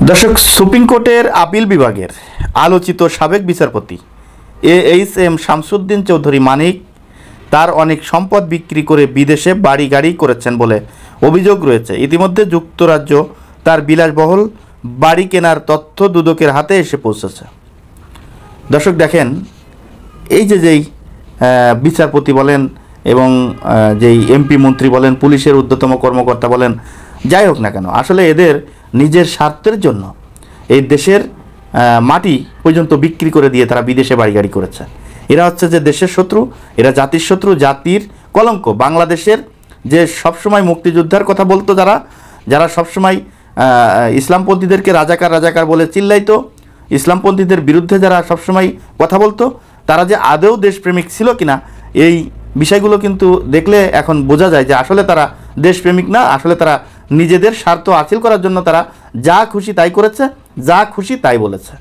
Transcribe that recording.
দর্শক, সুপ্রিম কোর্টের আপিল বিভাগের আলোচিত সাবেক বিচারপতি এইচ.এম. শামসুদ্দিন চৌধুরী মানিক তার অনেক সম্পদ বিক্রি করে বিদেশে বাড়ি গাড়ি করেছেন বলে অভিযোগ রয়েছে। ইতিমধ্যে যুক্তরাজ্য তার বিলাসবহুল বাড়ি কেনার তথ্য দুদকের হাতে এসে পৌঁছেছে। দর্শক দেখেন, এই যেই বিচারপতি বলেন এবং যেই এমপি মন্ত্রী বলেন, পুলিশের ঊর্ধ্বতম কর্মকর্তা বলেন, যাই হোক না কেন, আসলে এদের নিজের স্বার্থের জন্য এই দেশের মাটি পর্যন্ত বিক্রি করে দিয়ে তারা বিদেশে বাড়ি গাড়ি করেছে। এরা হচ্ছে যে দেশের শত্রু, এরা জাতির শত্রু, জাতির কলঙ্ক। বাংলাদেশের যে সবসময় মুক্তিযোদ্ধার কথা বলতো, যারা সবসময় ইসলামপন্থীদেরকে রাজাকার রাজাকার বলে চিল্লাইতো, ইসলামপন্থীদের বিরুদ্ধে যারা সবসময় কথা বলতো, তারা যে আদৌ দেশপ্রেমিক ছিল কিনা, এই বিষয়গুলো কিন্তু দেখলে এখন বোঝা যায় যে আসলে তারা দেশপ্রেমিক না, আসলে তারা নিজেদের স্বার্থ হাসিল করার জন্য তারা যা খুশি তাই করেছে, যা খুশি তাই বলেছে।